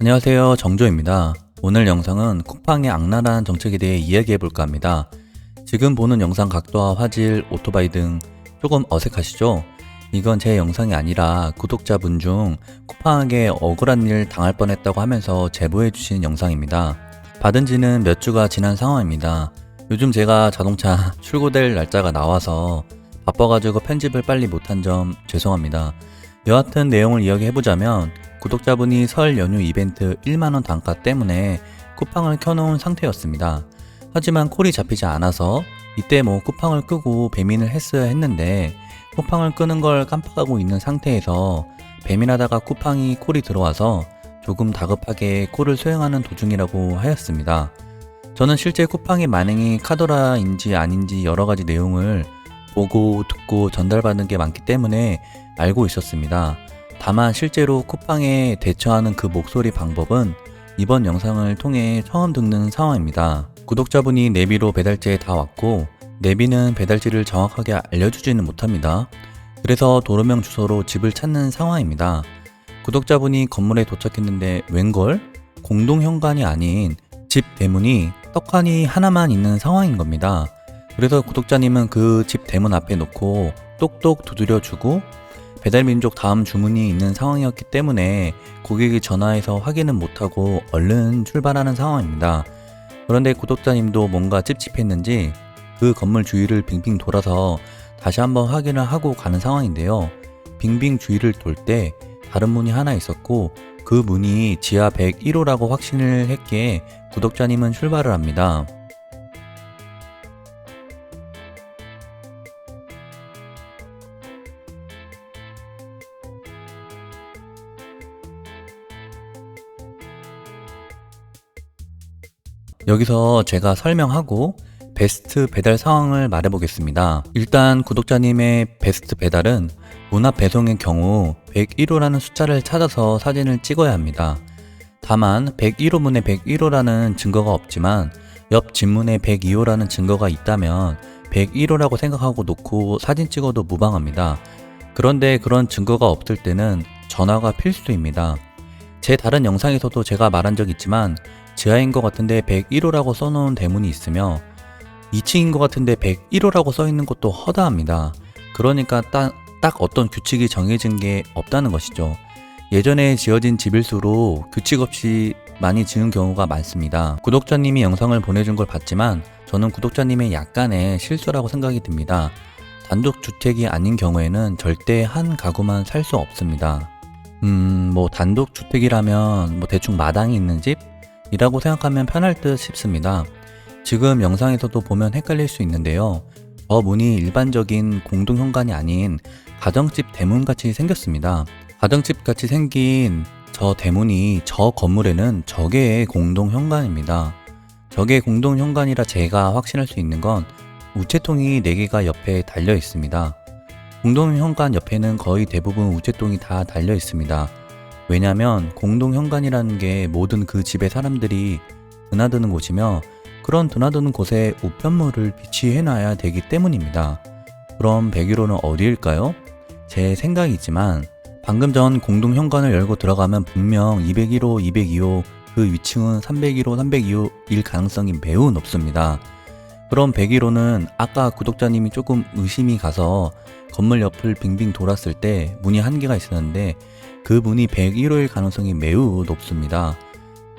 안녕하세요, 정조입니다. 오늘 영상은 쿠팡의 악랄한 정책에 대해 이야기해볼까 합니다. 지금 보는 영상 각도와 화질, 오토바이 등 조금 어색하시죠? 이건 제 영상이 아니라 구독자분 중 쿠팡에게 억울한 일 당할 뻔했다고 하면서 제보해주신 영상입니다. 받은 지는 몇 주가 지난 상황입니다. 요즘 제가 자동차 출고될 날짜가 나와서 바빠가지고 편집을 빨리 못한 점 죄송합니다. 여하튼 내용을 이야기해보자면 구독자분이 설 연휴 이벤트 1만원 단가 때문에 쿠팡을 켜놓은 상태였습니다. 하지만 콜이 잡히지 않아서 이때 쿠팡을 끄고 배민을 했어야 했는데 쿠팡을 끄는 걸 깜빡하고 있는 상태에서 배민하다가 쿠팡이 콜이 들어와서 조금 다급하게 콜을 수행하는 도중이라고 하였습니다. 저는 실제 쿠팡의 만행이 카더라인지 아닌지 여러가지 내용을 보고 듣고 전달받은 게 많기 때문에 알고 있었습니다. 다만 실제로 쿠팡에 대처하는 그 목소리 방법은 이번 영상을 통해 처음 듣는 상황입니다. 구독자분이 내비로 배달지에 다 왔고 내비는 배달지를 정확하게 알려주지는 못합니다. 그래서 도로명 주소로 집을 찾는 상황입니다. 구독자분이 건물에 도착했는데 웬걸? 공동현관이 아닌 집 대문이 떡하니 하나만 있는 상황인 겁니다. 그래서 구독자님은 그 집 대문 앞에 놓고 똑똑 두드려주고 배달민족 다음 주문이 있는 상황이었기 때문에 고객이 전화해서 확인은 못하고 얼른 출발하는 상황입니다. 그런데 구독자님도 뭔가 찝찝했는지 그 건물 주위를 빙빙 돌아서 다시 한번 확인을 하고 가는 상황인데요. 빙빙 주위를 돌 때 다른 문이 하나 있었고 그 문이 지하 101호라고 확신을 했기에 구독자님은 출발을 합니다. 여기서 제가 설명하고 베스트 배달 상황을 말해보겠습니다. 일단 구독자님의 베스트 배달은 문 앞 배송의 경우 101호라는 숫자를 찾아서 사진을 찍어야 합니다. 다만 101호 문에 101호라는 증거가 없지만 옆 집문에 102호라는 증거가 있다면 101호라고 생각하고 놓고 사진 찍어도 무방합니다. 그런데 그런 증거가 없을 때는 전화가 필수입니다. 제 다른 영상에서도 제가 말한 적 있지만 지하인 것 같은데 101호라고 써놓은 대문이 있으며 2층인 것 같은데 101호라고 써있는 것도 허다합니다. 그러니까 딱 어떤 규칙이 정해진 게 없다는 것이죠. 예전에 지어진 집일수록 규칙 없이 많이 지은 경우가 많습니다. 구독자님이 영상을 보내준 걸 봤지만 저는 구독자님의 약간의 실수라고 생각이 듭니다. 단독주택이 아닌 경우에는 절대 한 가구만 살 수 없습니다. 단독주택이라면 대충 마당이 있는 집? 이라고 생각하면 편할 듯 싶습니다. 지금 영상에서도 보면 헷갈릴 수 있는데요. 저 문이 일반적인 공동현관이 아닌 가정집 대문같이 생겼습니다. 가정집같이 생긴 저 대문이 저 건물에는 저게의 공동현관입니다. 저게 공동현관이라 제가 확신할 수 있는 건 우체통이 4개가 옆에 달려 있습니다. 공동현관 옆에는 거의 대부분 우체통이 다 달려 있습니다. 왜냐면 공동현관이라는 게 모든 그 집의 사람들이 드나드는 곳이며 그런 드나드는 곳에 우편물을 비치해놔야 되기 때문입니다. 그럼 101호는 어디일까요? 제 생각이지만 방금 전 공동현관을 열고 들어가면 분명 201호, 202호, 그 위층은 301호, 302호일 가능성이 매우 높습니다. 그럼 101호는 아까 구독자님이 조금 의심이 가서 건물 옆을 빙빙 돌았을 때 문이 한 개가 있었는데 그 문이 101호일 가능성이 매우 높습니다.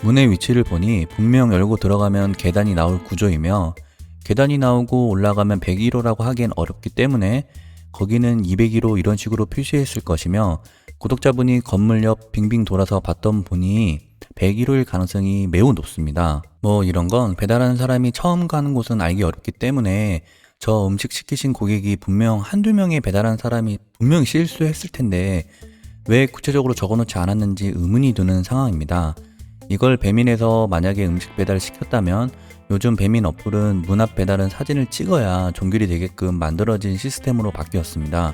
문의 위치를 보니 분명 열고 들어가면 계단이 나올 구조이며 계단이 나오고 올라가면 101호라고 하기엔 어렵기 때문에 거기는 201호 이런 식으로 표시했을 것이며 구독자분이 건물 옆 빙빙 돌아서 봤던 분이 101호일 가능성이 매우 높습니다. 이런 건 배달하는 사람이 처음 가는 곳은 알기 어렵기 때문에 저 음식 시키신 고객이 분명 한두 명의 배달하는 사람이 분명히 실수했을 텐데 왜 구체적으로 적어놓지 않았는지 의문이 드는 상황입니다. 이걸 배민에서 만약에 음식 배달을 시켰다면 요즘 배민 어플은 문 앞 배달은 사진을 찍어야 종결이 되게끔 만들어진 시스템으로 바뀌었습니다.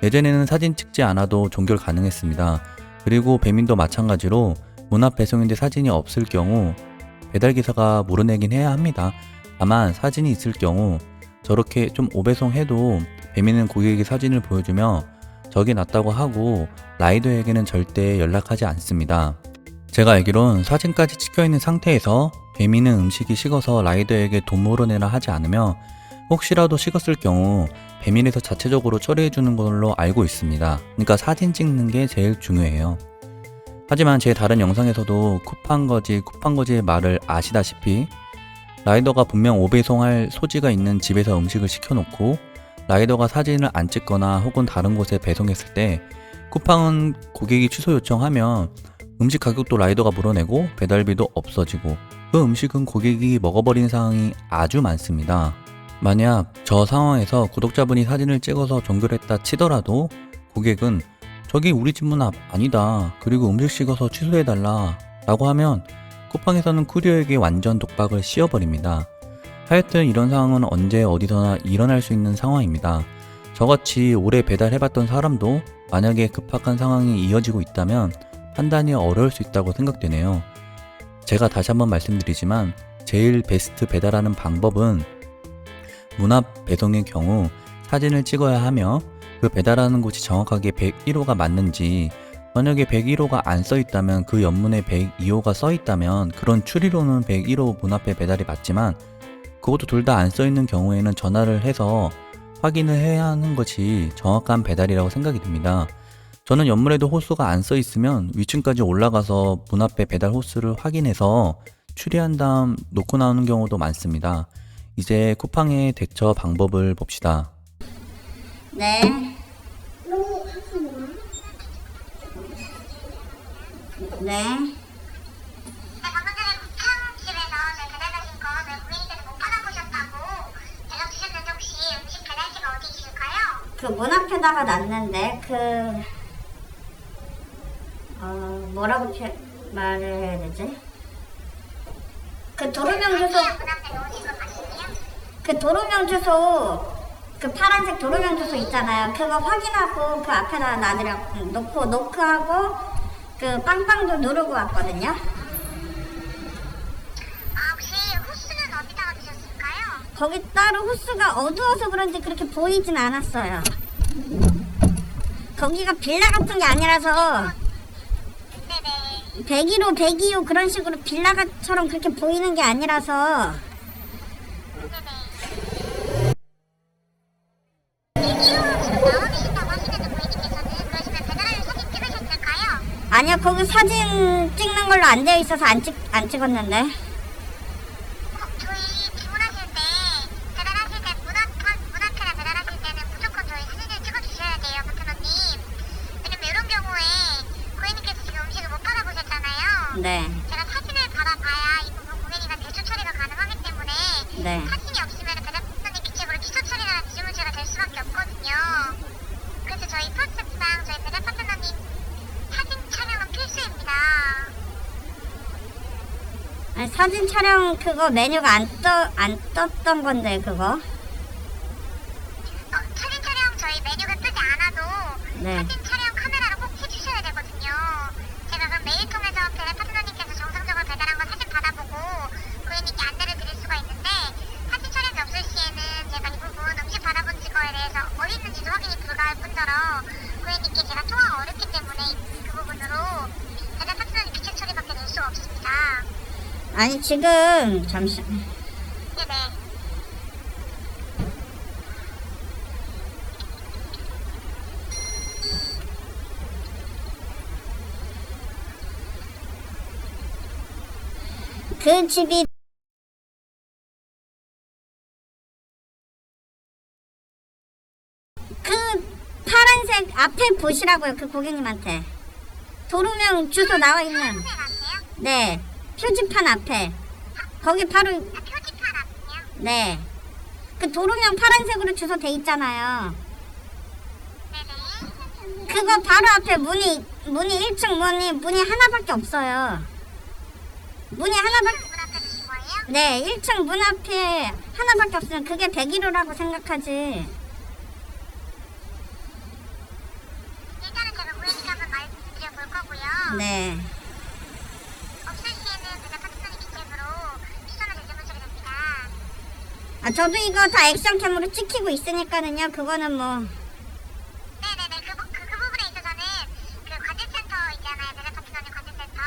예전에는 사진 찍지 않아도 종결 가능했습니다. 그리고 배민도 마찬가지로 문 앞 배송인데 사진이 없을 경우 배달기사가 물어내긴 해야 합니다. 다만 사진이 있을 경우 저렇게 좀 오배송해도 배민은 고객에게 사진을 보여주며 적이 났다고 하고 라이더에게는 절대 연락하지 않습니다. 제가 알기론 사진까지 찍혀있는 상태에서 배민은 음식이 식어서 라이더에게 돈 물어내라 하지 않으며 혹시라도 식었을 경우 배민에서 자체적으로 처리해주는 걸로 알고 있습니다. 그러니까 사진 찍는 게 제일 중요해요. 하지만 제 다른 영상에서도 쿠팡거지의 말을 아시다시피 라이더가 분명 오배송할 소지가 있는 집에서 음식을 시켜놓고 라이더가 사진을 안 찍거나 혹은 다른 곳에 배송했을 때 쿠팡은 고객이 취소 요청하면 음식 가격도 라이더가 물어내고 배달비도 없어지고 그 음식은 고객이 먹어버린 상황이 아주 많습니다. 만약 저 상황에서 구독자분이 사진을 찍어서 종결했다 치더라도 고객은 저기 우리 집 문 앞 아니다. 그리고 음식 식어서 취소해달라 라고 하면 쿠팡에서는 쿠리어에게 완전 독박을 씌워버립니다. 하여튼 이런 상황은 언제 어디서나 일어날 수 있는 상황입니다. 저같이 오래 배달해봤던 사람도 만약에 급박한 상황이 이어지고 있다면 판단이 어려울 수 있다고 생각되네요. 제가 다시 한번 말씀드리지만 제일 베스트 배달하는 방법은 문 앞 배송의 경우 사진을 찍어야 하며 그 배달하는 곳이 정확하게 101호가 맞는지, 만약에 101호가 안 써있다면 그 옆문에 102호가 써있다면 그런 추리로는 101호 문 앞에 배달이 맞지만 그것도 둘 다 안 써있는 경우에는 전화를 해서 확인을 해야 하는 것이 정확한 배달이라고 생각이 듭니다. 저는 옆문에도 호수가 안 써있으면 위층까지 올라가서 문 앞에 배달 호수를 확인해서 추리한 다음 놓고 나오는 경우도 많습니다. 이제 쿠팡의 대처 방법을 봅시다. 네. 네. 방금 전에 쿠팡집에서 저희 배달하신 거 저희 고객님께서 못 받아보셨다고 연락 주셨는데 혹시 음식 배달지가 어디 있을까요? 그 문 앞에다가 놨는데 뭐라고 말을 해야 되지? 그 도로명 주소, 문 앞에 놓으신 거 맞으세요? 그 도로명 주소, 그 파란색 도로명 주소 있잖아요. 그거 확인하고 그 앞에다 놓고 노크하고 그 빵빵도 누르고 왔거든요. 혹시 호수는 어디다가 두셨을까요? 거기 따로 호수가 어두워서 그런지 그렇게 보이진 않았어요. 거기가 빌라 같은 게 아니라서 네네. 101호, 102호 그런 식으로 빌라처럼 그렇게 보이는 게 아니라서. 네네. 지금 나와 계신다고 하시는데 고객님께서는 그러시면 배달을 사진 찍으셨을까요? 아니요, 거기 사진 찍는 걸로 안 되어 있어서 안 찍었는데. 저희 주문하실 때 배달하실 때 문 앞에나 배달하실 때는 무조건 저희 사진을 찍어주셔야 돼요, 파트너님. 왜냐면 이런 경우에 고객님께서 지금 음식을 못 받아보셨잖아요. 네, 제가 사진을 받아봐야 이 부분 고객님과 대처 처리가 가능하기 때문에 네. 사진이 없으면 배달사님 규칙으로 취소 처리나 뒤주문처가 될 수밖에 없거든요. 그래서 저희 프로세스상 저희 배달 파트너님 사진 촬영은 필수입니다. 아니, 사진 촬영 그거 메뉴가 안 떴던 건데, 그거. 사진 촬영 저희 메뉴가 뜨지 않아도 네. 사진 촬영 카메라로 꼭 해주셔야 되거든요. 제가 그럼 메일 통해서 배달 파트너님께서 정상적으로 배달한 거 사진 받아보고 고객님께 안내를 드릴 수가 있는데 사진 촬영이 없을 시에는 제가 이 부분 음식 받아본 증거에 대해서 어디 있는지도 확인이 불가할 뿐더러 고객님께 제가 통화가 어렵기 때문에 그 부분으로 배달 파트너님 규칙 처리밖에 낼 수가 없습니다. 아니, 지금, 잠시만. 네네. 그 집이 그 파란색 앞에 보시라고요. 그 고객님한테 도로명 주소 나와 있는, 선생님 아세요? 네, 표지판 앞에 거기 바로, 표지판 앞이요? 네, 그 도로명 파란색으로 주소 돼 있잖아요. 네네. 그거 바로 앞에 문이 1층 문이 하나밖에 없어요. 문이 하나밖에, 문 앞에 두신 거예요? 네, 1층 문 앞에 하나밖에 없으면 그게 101호라고 생각하지. 일단은 제가 고객님께 한번 말씀드려 볼 거고요. 네. 없을 시에는 배달 파트너님 규칙으로 추천을 대주문 처리됩니다. 아, 저도 이거 다 액션캠으로 찍히고 있으니까는요. 그거는 뭐. 네네네. 그 부분에 있어서는 그 관제센터 있잖아요. 배달 파트너님 관제센터.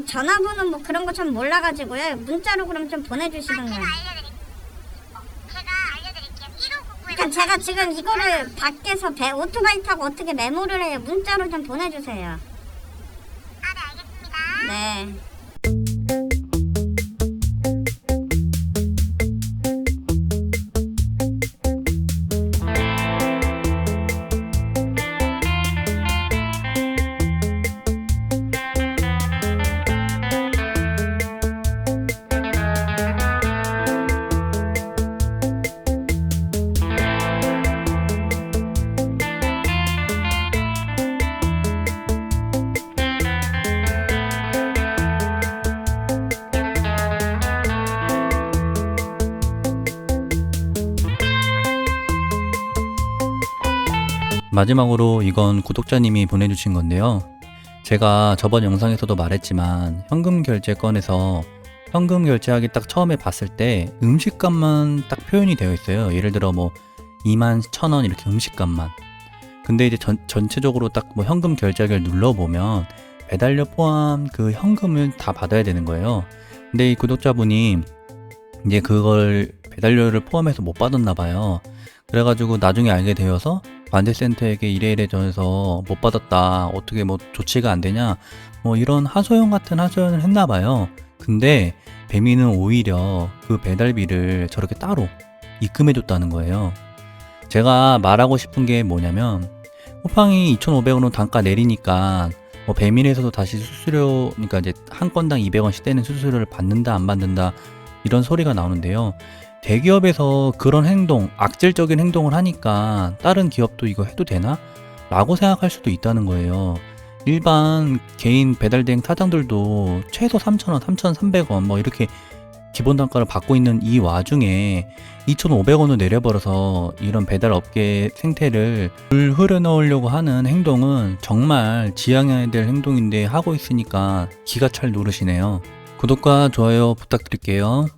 전화번호 뭐 그런 거 좀 몰라가지고요. 문자로 그럼 좀 보내주시던가요. 제가 알려드릴게요. 1599에 그러니까 제가 지금 이거를 밖에서 오토바이 타고 어떻게 메모를 해요. 문자로 좀 보내주세요. 네, 알겠습니다. 네. 마지막으로 이건 구독자님이 보내주신 건데요. 제가 저번 영상에서도 말했지만 현금 결제 건에서 현금 결제하기 딱 처음에 봤을 때 음식값만 딱 표현이 되어 있어요. 예를 들어 뭐 21,000원 이렇게 음식값만. 근데 이제 전체적으로 딱 뭐 현금 결제하기를 눌러보면 배달료 포함 그 현금을 다 받아야 되는 거예요. 근데 이 구독자분이 이제 그걸 배달료를 포함해서 못 받았나 봐요. 그래가지고 나중에 알게 되어서 관제센터에게 이래이래 전해서 못 받았다, 어떻게 뭐 조치가 안 되냐, 뭐 이런 하소연 같은 하소연을 했나 봐요. 근데 배민은 오히려 그 배달비를 저렇게 따로 입금해줬다는 거예요. 제가 말하고 싶은 게 뭐냐면, 쿠팡이 2,500원으로 단가 내리니까 뭐 배민에서도 다시 수수료, 그러니까 이제 한 건당 200원씩 떼는 수수료를 받는다 안 받는다 이런 소리가 나오는데요. 대기업에서 그런 행동, 악질적인 행동을 하니까 다른 기업도 이거 해도 되나? 라고 생각할 수도 있다는 거예요. 일반 개인 배달대행 사장들도 최소 3,000원, 3,300원 뭐 이렇게 기본 단가를 받고 있는 이 와중에 2,500원을 내려버려서 이런 배달업계 생태를 물 흐려넣으려고 하는 행동은 정말 지양해야 될 행동인데 하고 있으니까 기가 찰 노릇이네요. 구독과 좋아요 부탁드릴게요.